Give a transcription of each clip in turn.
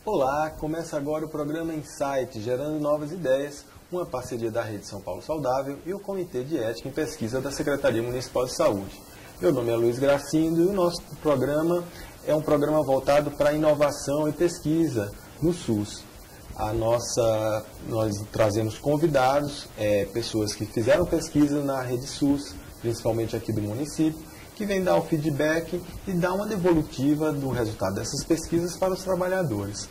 Olá, começa agora o programa Insight, Gerando Novas Ideias, uma parceria da Rede São Paulo Saudável e o Comitê de Ética e Pesquisa da Secretaria Municipal de Saúde. Meu nome é Luiz Gracindo e o nosso programa é um programa voltado para inovação e pesquisa no SUS. Nós trazemos convidados, pessoas que fizeram pesquisa na rede SUS, principalmente aqui do município, que vem dar o feedback e dar uma devolutiva do resultado dessas pesquisas para os trabalhadores.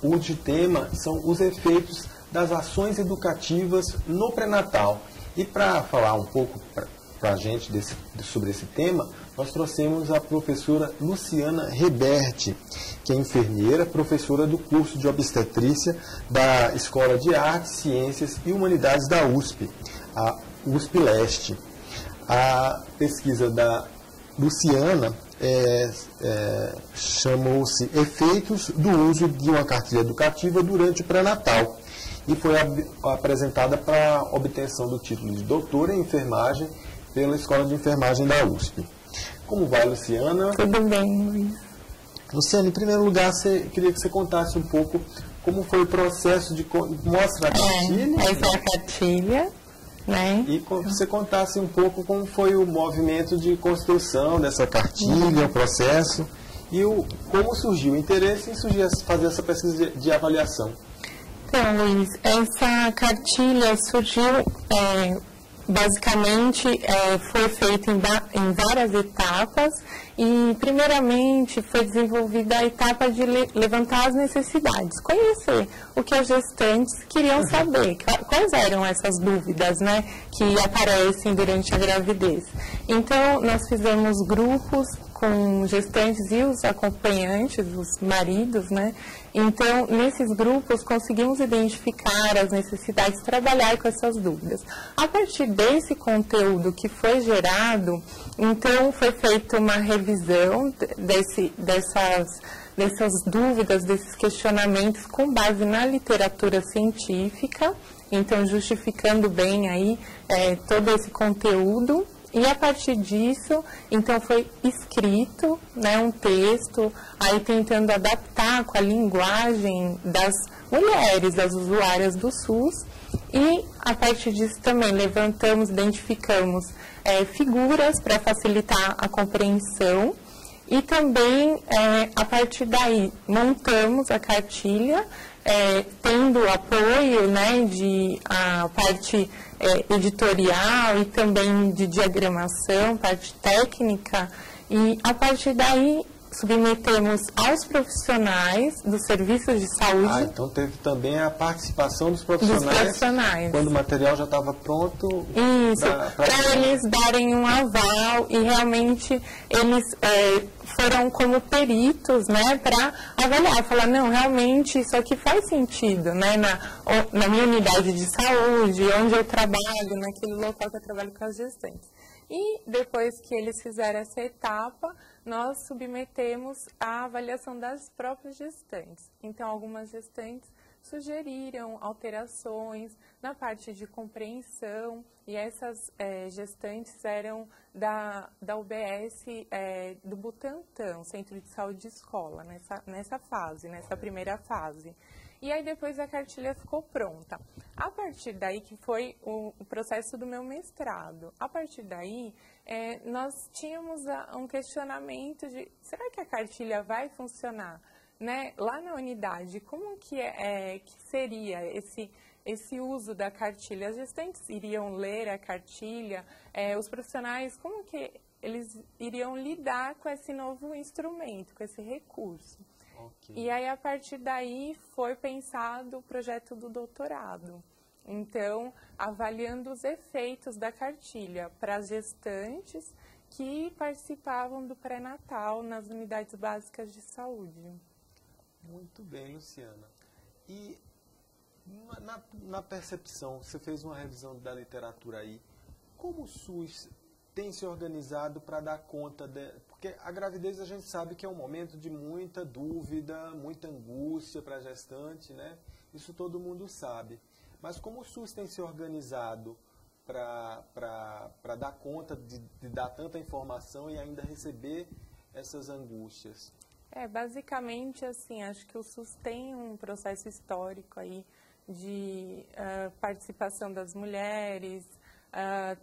O de tema são os efeitos das ações educativas no pré-natal. E para falar um pouco para a gente sobre esse tema, nós trouxemos a professora Luciana Reberti, que é enfermeira, professora do curso de obstetrícia da Escola de Artes, Ciências e Humanidades da USP, a USP Leste. A pesquisa da Luciana chamou-se Efeitos do uso de uma cartilha educativa durante o pré-natal e foi apresentada para obtenção do título de doutora em enfermagem pela Escola de Enfermagem da USP. Como vai, Luciana? Tudo bem, Luiz. Luciana, em primeiro lugar, queria que você contasse um pouco como foi o processo de... Mostra a cartilha. Essa é a cartilha. Né? E você contasse um pouco como foi o movimento de construção dessa cartilha, o processo, e como surgiu o interesse em fazer essa pesquisa de avaliação. Então, Luiz, essa cartilha surgiu, basicamente, foi feita em várias etapas e, primeiramente, foi desenvolvida a etapa de levantar as necessidades, conhecer o que as gestantes queriam saber, quais eram essas dúvidas, né, que aparecem durante a gravidez. Então, nós fizemos grupos com gestantes e os acompanhantes, os maridos, né? Então, nesses grupos, conseguimos identificar as necessidades, trabalhar com essas dúvidas. A partir desse conteúdo que foi gerado, então, foi feita uma revisão dessas dúvidas, desses questionamentos com base na literatura científica, então, justificando bem aí todo esse conteúdo. E a partir disso, então foi escrito, né, um texto, aí tentando adaptar com a linguagem das mulheres, das usuárias do SUS. E a partir disso também levantamos, identificamos figuras para facilitar a compreensão. E também, a partir daí, montamos a cartilha, tendo apoio, né, de a parte editorial e também de diagramação, parte técnica, e a partir daí submetemos aos profissionais dos serviços de saúde. Então teve também a participação dos profissionais. Quando o material já estava pronto. Isso, para eles darem um aval e realmente eles foram como peritos, né, para avaliar, falar, não, realmente isso aqui faz sentido, né, na minha unidade de saúde, onde eu trabalho, naquele local que eu trabalho com as gestantes. E depois que eles fizeram essa etapa, nós submetemos a avaliação das próprias gestantes. Então, algumas gestantes sugeriram alterações na parte de compreensão e essas gestantes eram da UBS do Butantã, Centro de Saúde de Escola, nessa primeira fase. E aí depois a cartilha ficou pronta. A partir daí, que foi o processo do meu mestrado, a partir daí nós tínhamos um questionamento de, será que a cartilha vai funcionar? Né? Lá na unidade, como que seria esse uso da cartilha? As gestantes iriam ler a cartilha, os profissionais, como que eles iriam lidar com esse novo instrumento, com esse recurso? Okay. E aí, a partir daí, foi pensado o projeto do doutorado. Então, avaliando os efeitos da cartilha para as gestantes que participavam do pré-natal nas unidades básicas de saúde. Muito bem, Luciana. E na percepção, você fez uma revisão da literatura aí, como o SUS tem se organizado para dar conta porque a gravidez a gente sabe que é um momento de muita dúvida, muita angústia para a gestante, né? Isso todo mundo sabe. Mas como o SUS tem se organizado para dar conta de dar tanta informação e ainda receber essas angústias? Basicamente, assim, acho que o SUS tem um processo histórico aí de participação das mulheres,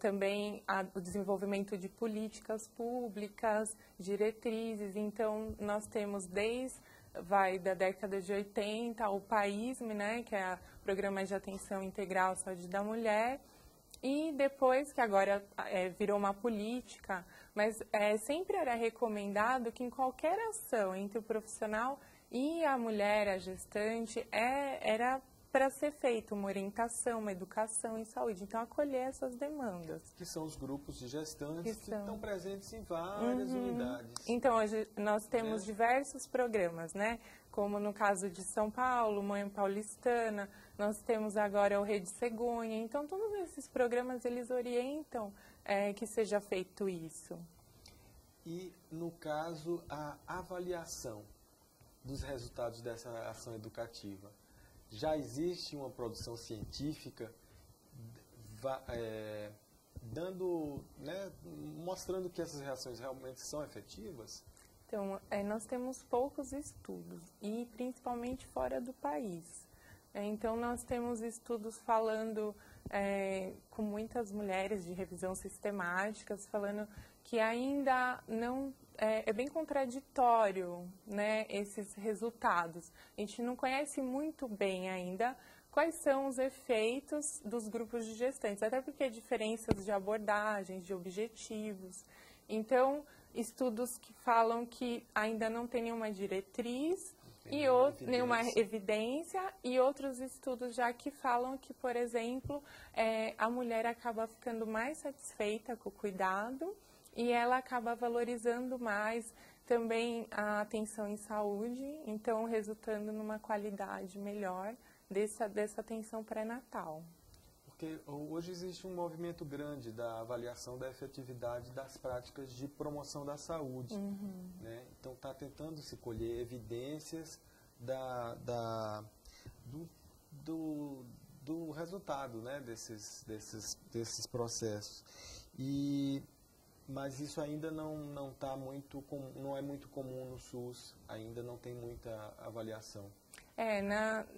também o desenvolvimento de políticas públicas, diretrizes. Então, nós temos da década de 80, o PAISME, né, que é o Programa de Atenção Integral à Saúde da Mulher, e depois, que agora virou uma política, mas sempre era recomendado que em qualquer ação entre o profissional e a mulher, a gestante, era para ser feita uma orientação, uma educação em saúde. Então, acolher essas demandas. Que são os grupos de gestantes que estão presentes em várias Uhum. unidades. Então, hoje nós temos diversos programas, né? Como no caso de São Paulo, Mãe Paulistana, nós temos agora o Rede Cegonha. Então, todos esses programas, eles orientam que seja feito isso. E, no caso, a avaliação dos resultados dessa ação educativa. Já existe uma produção científica mostrando que essas reações realmente são efetivas? Então, nós temos poucos estudos, e principalmente fora do país. Então, nós temos estudos falando com muitas mulheres de revisão sistemáticas, falando que ainda não... É bem contraditório, né, esses resultados. A gente não conhece muito bem ainda quais são os efeitos dos grupos de gestantes, até porque há diferenças de abordagens, de objetivos. Então, estudos que falam que ainda não tem nenhuma diretriz, nenhuma evidência, e outros estudos já que falam que, por exemplo, a mulher acaba ficando mais satisfeita com o cuidado e ela acaba valorizando mais também a atenção em saúde, então resultando numa qualidade melhor dessa atenção pré-natal. Porque hoje existe um movimento grande da avaliação da efetividade das práticas de promoção da saúde. Uhum. Né? Então, está tentando se colher evidências do resultado, né, desses processos. Mas isso ainda não é muito comum no SUS, ainda não tem muita avaliação.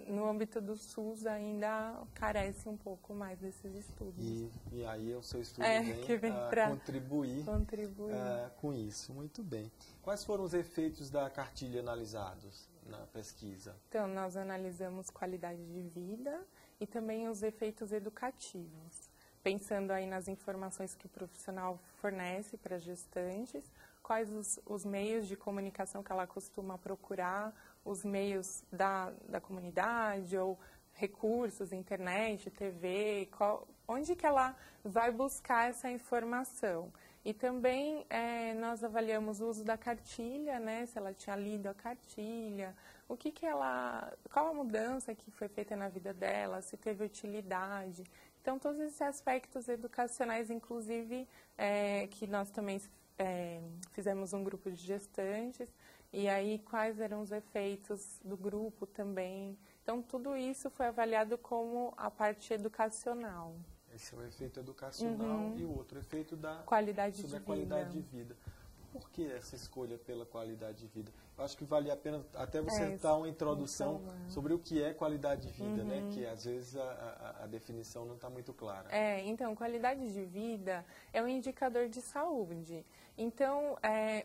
No âmbito do SUS ainda carece um pouco mais desses estudos. E aí o seu estudo vem contribuir com isso. Muito bem. Quais foram os efeitos da cartilha analisados na pesquisa? Então, nós analisamos qualidade de vida e também os efeitos educativos. Pensando aí nas informações que o profissional fornece para as gestantes, quais os meios de comunicação que ela costuma procurar, os meios da comunidade ou recursos, internet, TV, onde que ela vai buscar essa informação. E também nós avaliamos o uso da cartilha, né, se ela tinha lido a cartilha, qual a mudança que foi feita na vida dela, se teve utilidade. Então, todos esses aspectos educacionais, inclusive, que nós também fizemos um grupo de gestantes, e aí quais eram os efeitos do grupo também. Então, tudo isso foi avaliado como a parte educacional. Esse é o efeito educacional e o outro efeito da qualidade de vida. Por que essa escolha pela qualidade de vida? Eu acho que vale a pena até você dar uma introdução sobre o que é qualidade de vida, né? Que às vezes a definição não está muito clara. Então, qualidade de vida é um indicador de saúde. Então,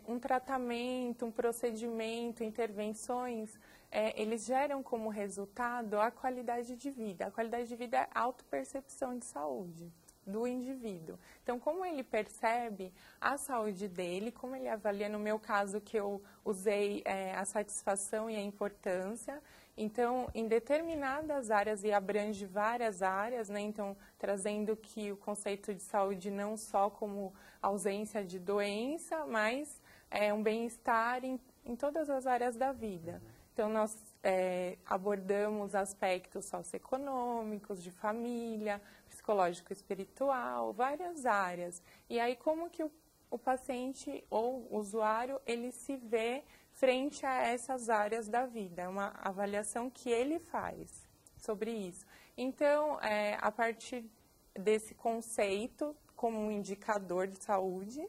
um tratamento, um procedimento, intervenções, eles geram como resultado a qualidade de vida. A qualidade de vida é a autopercepção de saúde do indivíduo. Então, como ele percebe a saúde dele, como ele avalia, no meu caso que eu usei a satisfação e a importância, então, em determinadas áreas, e abrange várias áreas, né? Então, trazendo que o conceito de saúde não só como ausência de doença, mas um bem-estar em todas as áreas da vida. Então, nós abordamos aspectos socioeconômicos, de família, psicológico espiritual, várias áreas. E aí como que o paciente ou o usuário, ele se vê frente a essas áreas da vida, é uma avaliação que ele faz sobre isso. Então, a partir desse conceito como um indicador de saúde,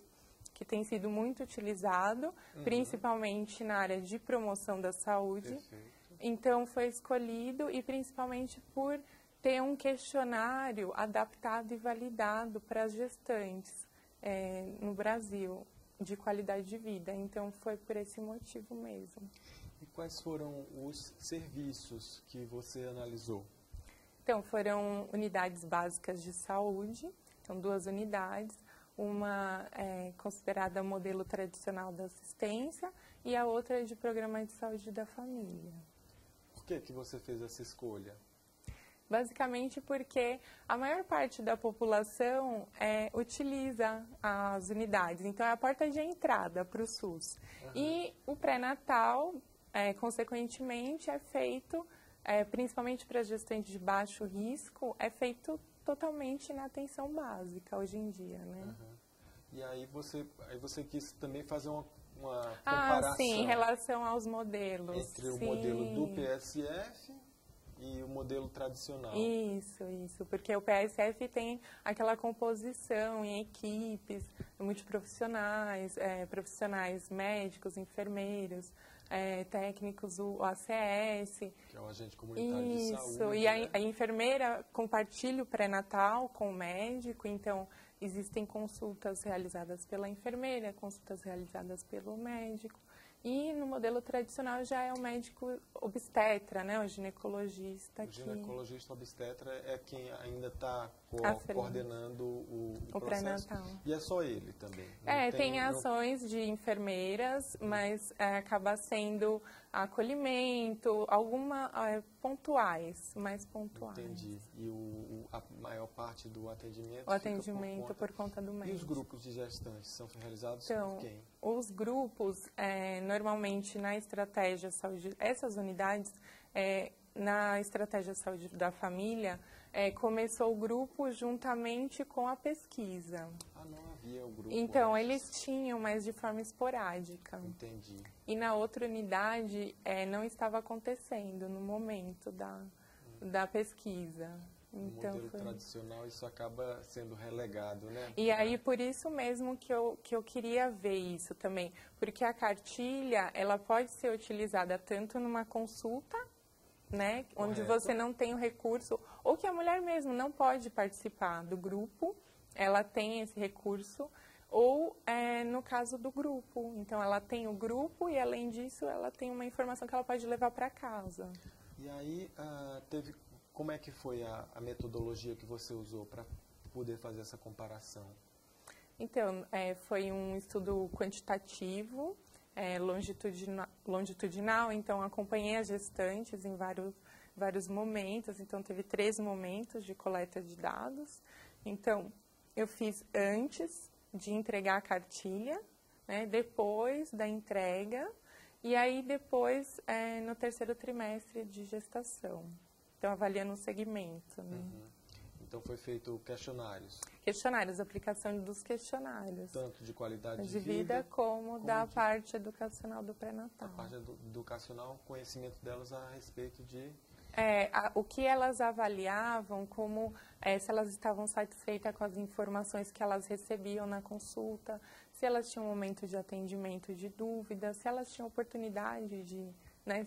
que tem sido muito utilizado, principalmente na área de promoção da saúde. Perfeito. Então, foi escolhido e principalmente por ter um questionário adaptado e validado para as gestantes no Brasil, de qualidade de vida. Então, foi por esse motivo mesmo. E quais foram os serviços que você analisou? Então, foram unidades básicas de saúde, então 2 unidades, uma considerada modelo tradicional da assistência e a outra de programa de saúde da família. Por que você fez essa escolha? Basicamente porque a maior parte da população utiliza as unidades, então é a porta de entrada para o SUS. E o pré-natal, consequentemente, é feito, principalmente para gestantes de baixo risco, é feito totalmente na atenção básica hoje em dia, né? E aí você quis também fazer uma comparação sim, em relação aos modelos. entre o modelo do PSF e o modelo tradicional. Isso, porque o PSF tem aquela composição em equipes multiprofissionais, profissionais médicos, enfermeiros, técnicos, o ACS. Que é o agente comunitário de saúde. Isso, e a enfermeira compartilha o pré-natal com o médico, então existem consultas realizadas pela enfermeira, consultas realizadas pelo médico. E no modelo tradicional já é o médico obstetra, né, o ginecologista. O ginecologista obstetra é quem ainda está coordenando o processo. pré-natal. E é só ele também? Tem ações de enfermeiras, mas acaba sendo acolhimento, pontuais, mais pontuais. Entendi. E a maior parte do atendimento? O atendimento por conta do médico. E os grupos de gestantes são realizados por quem? Os grupos, normalmente na estratégia saúde, essas unidades, na estratégia saúde da família, começou o grupo juntamente com a pesquisa. Não havia o grupo. Então, eles tinham, mas de forma esporádica. Entendi. E na outra unidade, não estava acontecendo no momento da pesquisa. No modelo tradicional, isso acaba sendo relegado, né? E aí, por isso mesmo que eu queria ver isso também. Porque a cartilha, ela pode ser utilizada tanto numa consulta, né? Correto. Onde você não tem o recurso, ou que a mulher mesmo não pode participar do grupo, ela tem esse recurso, ou no caso do grupo. Então, ela tem o grupo e, além disso, ela tem uma informação que ela pode levar para casa. E aí, como é que foi a metodologia que você usou para poder fazer essa comparação? Então, foi um estudo quantitativo, longitudinal, então acompanhei as gestantes em vários momentos, então teve 3 momentos de coleta de dados. Então, eu fiz antes de entregar a cartilha, né, depois da entrega, e aí depois no 3º trimestre de gestação. Então, avaliando o segmento, né? Então, foi feito questionários? Questionários, aplicação dos questionários. Tanto de qualidade de vida como da parte educacional do pré-natal. A parte educacional, conhecimento delas a respeito de... o que elas avaliavam, como se elas estavam satisfeitas com as informações que elas recebiam na consulta, se elas tinham um momento de atendimento de dúvidas, se elas tinham oportunidade de...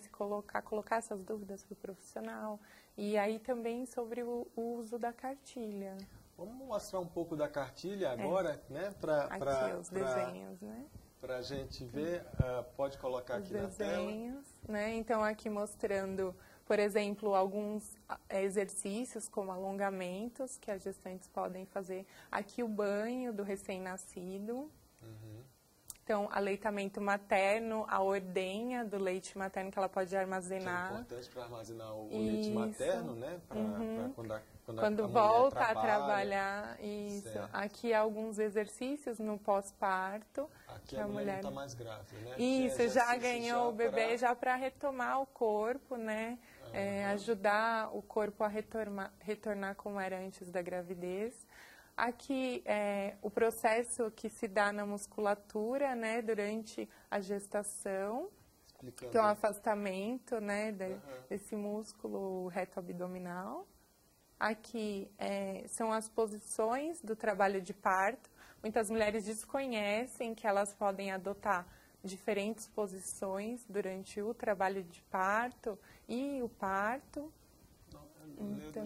se colocar essas dúvidas para o profissional. E aí também sobre o uso da cartilha. Vamos mostrar um pouco da cartilha agora, né? Aqui os desenhos, né? Para a gente ver, pode colocar aqui na tela. Desenhos, né? Então aqui mostrando, por exemplo, alguns exercícios como alongamentos que as gestantes podem fazer. Aqui o banho do recém-nascido. Então, aleitamento materno, a ordenha do leite materno que ela pode armazenar. Que é importante para armazenar o leite materno, né? Para quando volta a trabalhar. Isso. Certo. Aqui alguns exercícios no pós-parto. Aqui a mulher não está mais grávida, né? Isso, já ganhou o bebê já para retomar o corpo, né? ajudar o corpo a retornar como era antes da gravidez. Aqui o processo que se dá na musculatura, né, durante a gestação, que é um afastamento, né, desse músculo reto abdominal. Aqui são as posições do trabalho de parto. Muitas mulheres desconhecem que elas podem adotar diferentes posições durante o trabalho de parto e o parto. Então,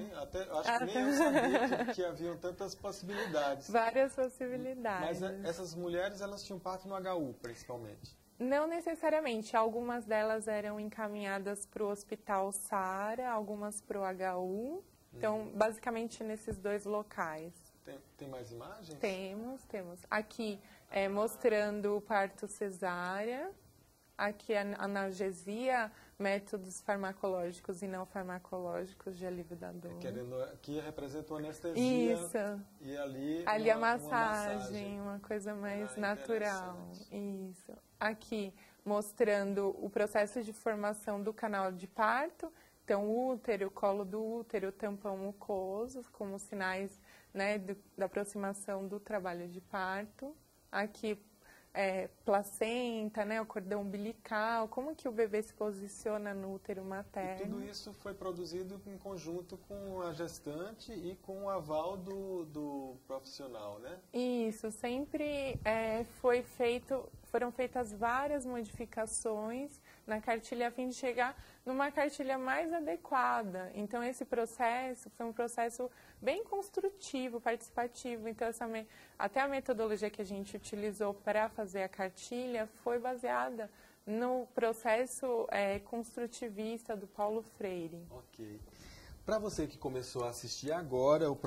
acho que nem eu sabia que haviam tantas possibilidades. Várias possibilidades. Mas essas mulheres, elas tinham parto no HU, principalmente? Não necessariamente. Algumas delas eram encaminhadas para o Hospital Sara, algumas para o HU. Então, basicamente, nesses dois locais. Tem mais imagens? Temos. Aqui, mostrando o parto cesárea. Aqui, a analgesia, métodos farmacológicos e não farmacológicos de alívio da dor. Aqui representa o anestesia. Isso. E ali a massagem, uma coisa mais natural. Isso. Aqui, mostrando o processo de formação do canal de parto. Então, útero, colo do útero, tampão mucoso, como sinais, né, da aproximação do trabalho de parto. Aqui, placenta, né, o cordão umbilical, como que o bebê se posiciona no útero materno. E tudo isso foi produzido em conjunto com a gestante e com o aval do profissional, né? Isso, sempre foram feitas várias modificações na cartilha a fim de chegar numa cartilha mais adequada. Então, esse processo foi um processo bem construtivo, participativo. Então, até a metodologia que a gente utilizou para fazer a cartilha foi baseada no processo construtivista do Paulo Freire. Ok. Para você que começou a assistir agora o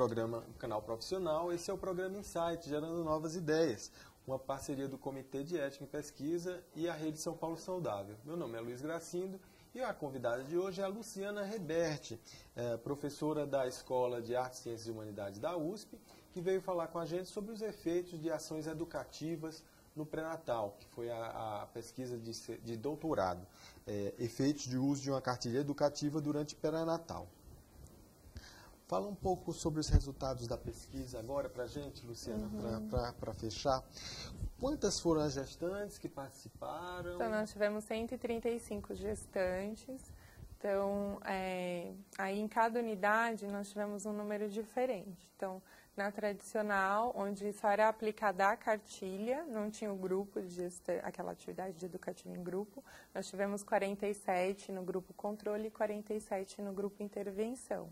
Canal Profissional, esse é o programa Insight, Gerando Novas Ideias, uma parceria do Comitê de Ética em Pesquisa e a Rede São Paulo Saudável. Meu nome é Luiz Gracindo e a convidada de hoje é a Luciana Reberti, professora da Escola de Artes, Ciências e Humanidades da USP, que veio falar com a gente sobre os efeitos de ações educativas no pré-natal, que foi a pesquisa de doutorado, efeitos de uso de uma cartilha educativa durante o pré-natal. Fala um pouco sobre os resultados da pesquisa agora para a gente, Luciana, para fechar. Quantas foram as gestantes que participaram? Então, nós tivemos 135 gestantes. Então, aí em cada unidade nós tivemos um número diferente. Então, na tradicional, onde só era aplicada a cartilha, não tinha o grupo de aquela atividade educativa em grupo, nós tivemos 47 no grupo controle e 47 no grupo intervenção.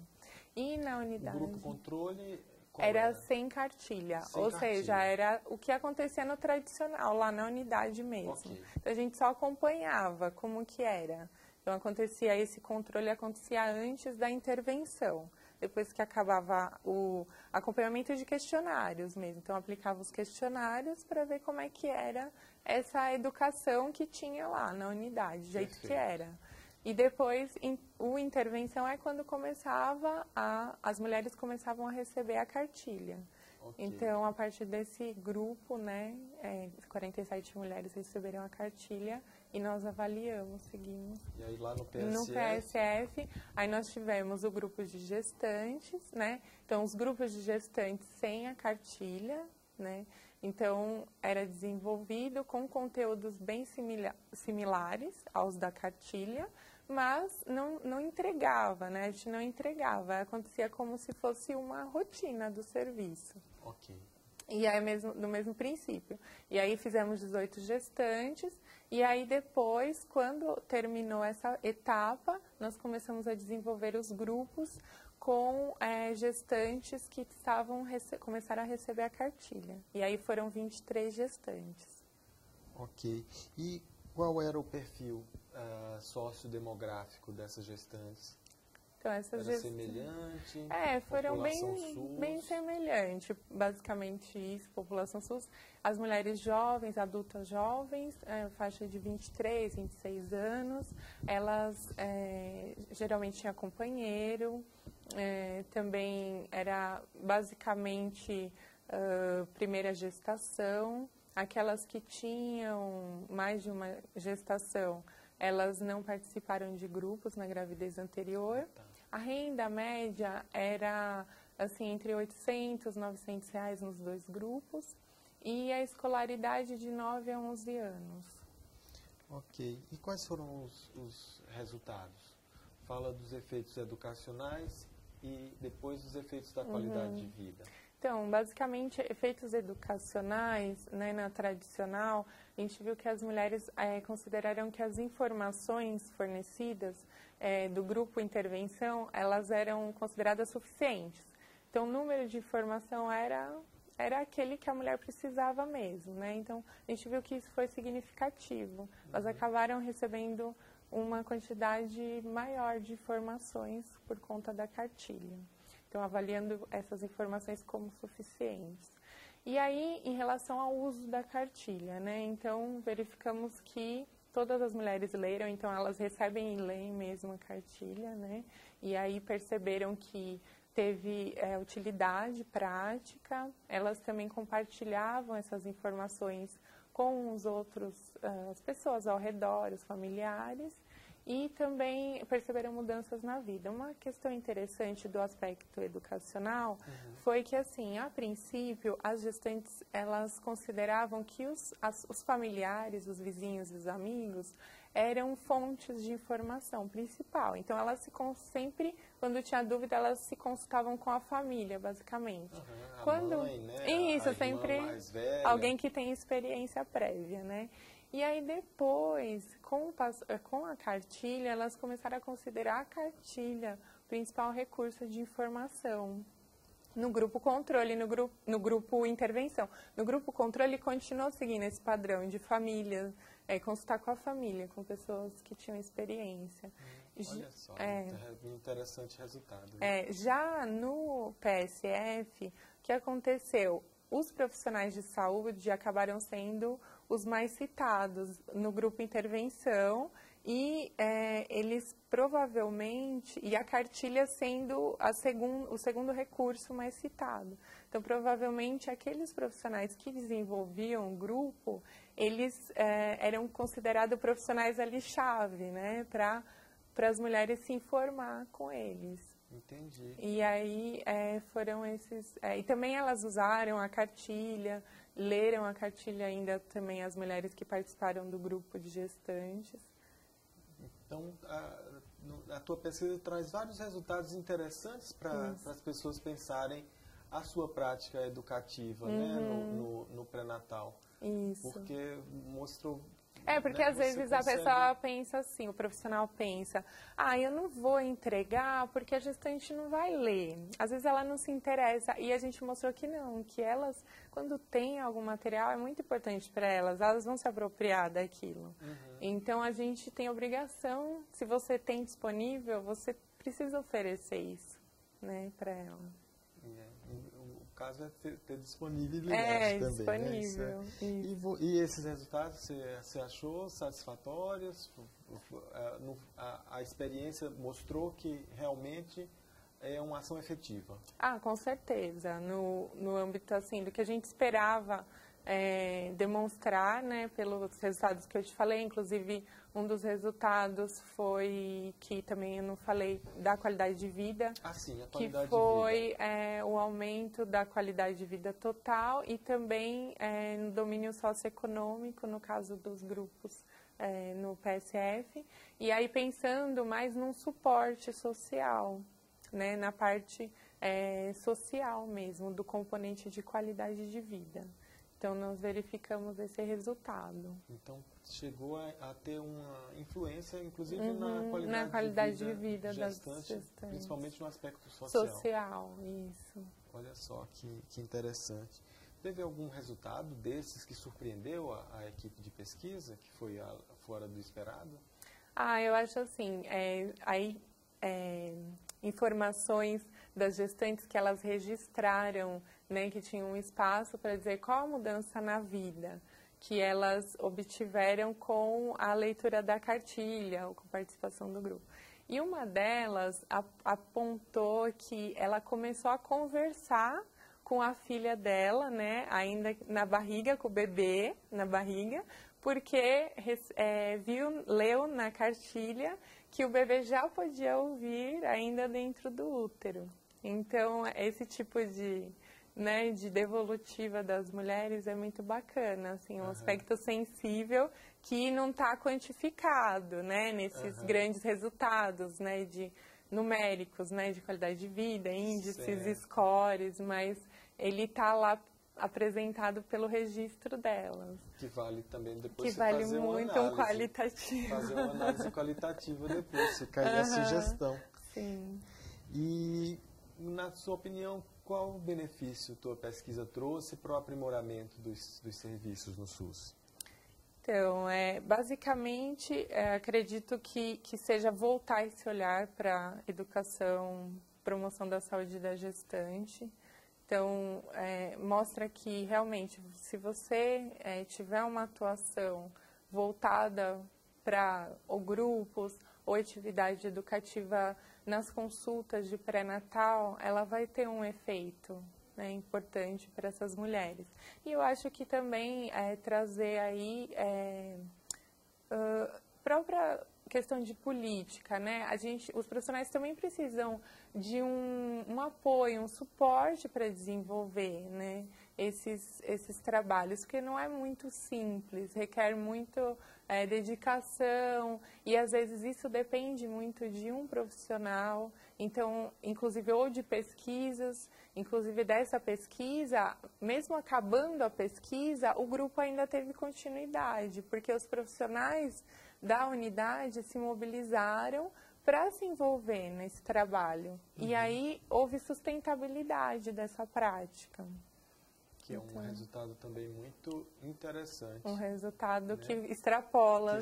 E na unidade... O grupo controle... Era sem cartilha, seja, era o que acontecia no tradicional, lá na unidade mesmo. Okay. Então, a gente só acompanhava como que era. Então, esse controle acontecia antes da intervenção, depois que acabava o acompanhamento de questionários mesmo. Então, aplicava os questionários para ver como é que era essa educação que tinha lá na unidade, do jeito que era. E depois, o intervenção é quando as mulheres começavam a receber a cartilha. Okay. Então, a partir desse grupo, né, 47 mulheres receberam a cartilha e nós avaliamos, seguimos. E aí lá no PSF? No PSF, aí nós tivemos o grupo de gestantes, né, então os grupos de gestantes sem a cartilha, né, então era desenvolvido com conteúdos bem similares aos da cartilha, mas não entregava, né? A gente não entregava, acontecia como se fosse uma rotina do serviço. Ok. E aí do mesmo princípio. E aí fizemos 18 gestantes, e aí depois, quando terminou essa etapa, nós começamos a desenvolver os grupos com gestantes que começaram a receber a cartilha. E aí foram 23 gestantes. Ok. E qual era o perfil sociodemográfico dessas gestantes? Então, essas era semelhante? Foram bem semelhantes. Basicamente isso, população SUS. As mulheres jovens, adultas jovens, faixa de 23, 26 anos, elas geralmente tinham companheiro, também era basicamente primeira gestação. Aquelas que tinham mais de uma gestação elas não participaram de grupos na gravidez anterior. A renda média era assim, entre R$800 e R$900 nos 2 grupos, e a escolaridade de 9 a 11 anos. Ok. E quais foram os resultados? Fala dos efeitos educacionais e depois dos efeitos da qualidade de vida. Então, basicamente, efeitos educacionais, né, na tradicional, a gente viu que as mulheres consideraram que as informações fornecidas do grupo intervenção, elas eram consideradas suficientes. Então, o número de informação era aquele que a mulher precisava mesmo, né? Então, a gente viu que isso foi significativo. Elas acabaram recebendo uma quantidade maior de informações por conta da cartilha. Então, avaliando essas informações como suficientes. E aí, em relação ao uso da cartilha, né? Então, verificamos que todas as mulheres leram, então elas recebem e leem mesmo a cartilha, né? E aí perceberam que teve utilidade prática, elas também compartilhavam essas informações com os outros, as pessoas ao redor, os familiares, e também perceberam mudanças na vida. Uma questão interessante do aspecto educacional foi que, assim, a princípio, as gestantes, elas consideravam que os familiares, os vizinhos e os amigos eram fontes de informação principal. Então, elas sempre, quando tinha dúvida, elas se consultavam com a família, basicamente. Mãe, né? Isso, a sempre mais velha. Alguém que tem experiência prévia, né? E aí depois, com a cartilha, elas começaram a considerar a cartilha o principal recurso de informação. No grupo controle, no grupo intervenção. No grupo controle, continuou seguindo esse padrão de família, consultar com a família, com pessoas que tinham experiência. Olha só, interessante resultado. Já no PSF, o que aconteceu? Os profissionais de saúde acabaram sendo os mais citados no grupo intervenção e eles provavelmente, e a cartilha sendo o segundo recurso mais citado. Então, provavelmente, aqueles profissionais que desenvolviam o grupo, eles eram considerados profissionais ali-chave, né, para as mulheres se informar com eles. Entendi. E aí foram esses... e também elas usaram a cartilha, leram a cartilha ainda também as mulheres que participaram do grupo de gestantes. Então, a tua pesquisa traz vários resultados interessantes para as pessoas pensarem a sua prática educativa, né, no pré-natal. Isso. Porque mostrou... porque às vezes a pessoa pensa assim, o profissional pensa, eu não vou entregar porque a gestante não vai ler. Às vezes ela não se interessa e a gente mostrou que não, que elas, quando tem algum material, é muito importante para elas vão se apropriar daquilo. Então a gente tem obrigação, se você tem disponível, você precisa oferecer isso, né, para ela. O caso é ter disponibilidade também. Disponível. Né? E esses resultados você achou satisfatórios? A experiência mostrou que realmente é uma ação efetiva? Com certeza. No âmbito assim, do que a gente esperava demonstrar, né, pelos resultados que eu te falei, inclusive um dos resultados foi que também eu não falei da qualidade de vida, sim, a qualidade que foi o aumento da qualidade de vida total e também no domínio socioeconômico, no caso dos grupos no PSF, e aí pensando mais num suporte social, né, na parte social mesmo, do componente de qualidade de vida. Então, nós verificamos esse resultado. Então, chegou a ter uma influência, inclusive, na qualidade de vida das gestantes. Principalmente no aspecto social. Social, isso. Olha só, que interessante. Teve algum resultado desses que surpreendeu a equipe de pesquisa, que foi fora do esperado? Eu acho assim, informações das gestantes que elas registraram, né, que tinham um espaço para dizer qual a mudança na vida que elas obtiveram com a leitura da cartilha ou com a participação do grupo. E uma delas apontou que ela começou a conversar com a filha dela, né, ainda na barriga, com o bebê na barriga, porque leu na cartilha que o bebê já podia ouvir ainda dentro do útero. Então, esse tipo de devolutiva das mulheres é muito bacana, assim, um aspecto sensível que não está quantificado, né, nesses grandes resultados, né, numéricos, né, de qualidade de vida, índices, scores, mas ele está lá apresentado pelo registro delas. Que vale também depois que vale fazer muito uma análise, um qualitativo. Fazer uma análise qualitativa depois, fica aí a sugestão. Sim. E, na sua opinião, qual benefício tua pesquisa trouxe para o aprimoramento dos serviços no SUS? Então, basicamente, acredito que seja voltar esse olhar para educação, promoção da saúde da gestante. Então, mostra que realmente, se você tiver uma atuação voltada para ou grupos ou atividade educativa nas consultas de pré-natal, ela vai ter um efeito, né, importante para essas mulheres. E eu acho que também trazer aí própria questão de política, né? Os profissionais também precisam de um apoio, um suporte para desenvolver, né, esses trabalhos, porque não é muito simples, requer muito dedicação e às vezes isso depende muito de um profissional, então, inclusive ou de pesquisas, inclusive dessa pesquisa, mesmo acabando a pesquisa, o grupo ainda teve continuidade, porque os profissionais da unidade se mobilizaram para se envolver nesse trabalho. E aí houve sustentabilidade dessa prática. Que é um resultado também muito interessante. Um resultado, né, que extrapola,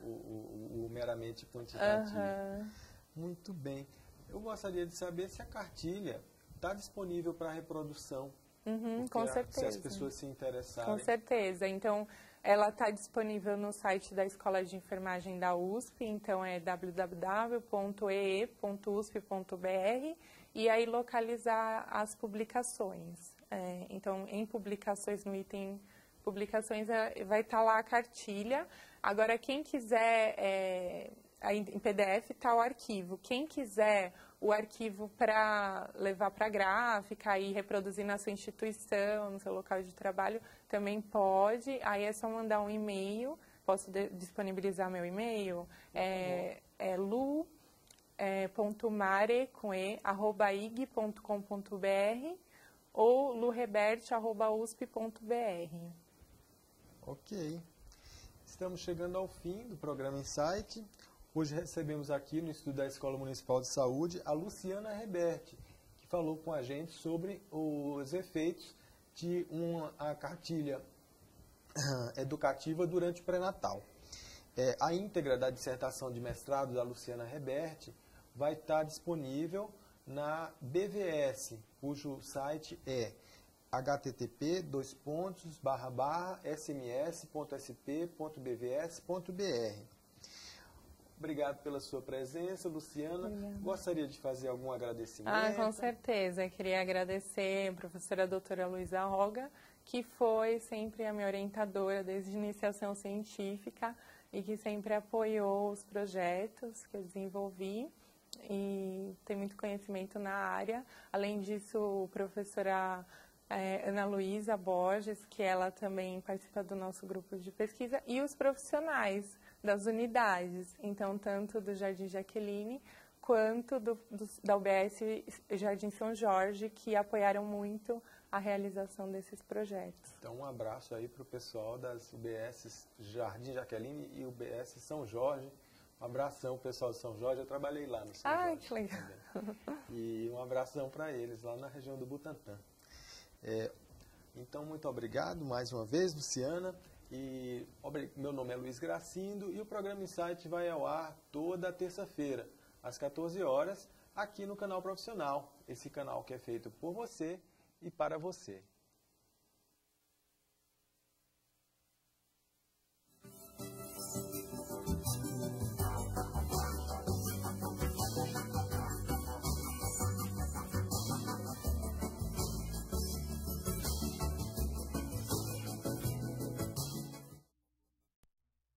o meramente quantitativo. Muito bem. Eu gostaria de saber se a cartilha está disponível para reprodução. Com certeza. Se as pessoas se interessarem. Com certeza. Então, ela está disponível no site da Escola de Enfermagem da USP, então é www.ee.usp.br, e aí localizar as publicações. Então, em publicações, no item publicações, vai estar lá a cartilha. Agora, quem quiser... em PDF está o arquivo. Quem quiser o arquivo para levar para a gráfica e reproduzir na sua instituição, no seu local de trabalho, também pode. Aí é só mandar um e-mail. Posso disponibilizar meu e-mail? lu.mare@ig.com.br ou lurebert@usp.br. Ok. Estamos chegando ao fim do programa Insight. Hoje recebemos aqui no estúdio da Escola Municipal de Saúde a Luciana Rebert, que falou com a gente sobre os efeitos de uma cartilha educativa durante o pré-natal. A íntegra da dissertação de mestrado da Luciana Rebert vai estar disponível na BVS, cujo site é http://sms.sp.bvs.br. Obrigado pela sua presença, Luciana. Obrigada. Gostaria de fazer algum agradecimento? Com certeza. Eu queria agradecer a professora doutora Luísa Roga, que foi sempre a minha orientadora desde a iniciação científica e que sempre apoiou os projetos que eu desenvolvi e tem muito conhecimento na área. Além disso, a professora Ana Luísa Borges, que ela também participa do nosso grupo de pesquisa, e os profissionais das unidades, então tanto do Jardim Jaqueline quanto da UBS Jardim São Jorge, que apoiaram muito a realização desses projetos. Então um abraço aí para o pessoal das UBS Jardim Jaqueline e UBS São Jorge. Um abração pessoal de São Jorge, eu trabalhei lá no São Jorge. Que legal. Também. E um abração para eles lá na região do Butantã. Então muito obrigado mais uma vez, Luciana. E meu nome é Luiz Gracindo e o programa Insight vai ao ar toda terça-feira, às 14 horas, aqui no canal Profissional. Esse canal que é feito por você e para você.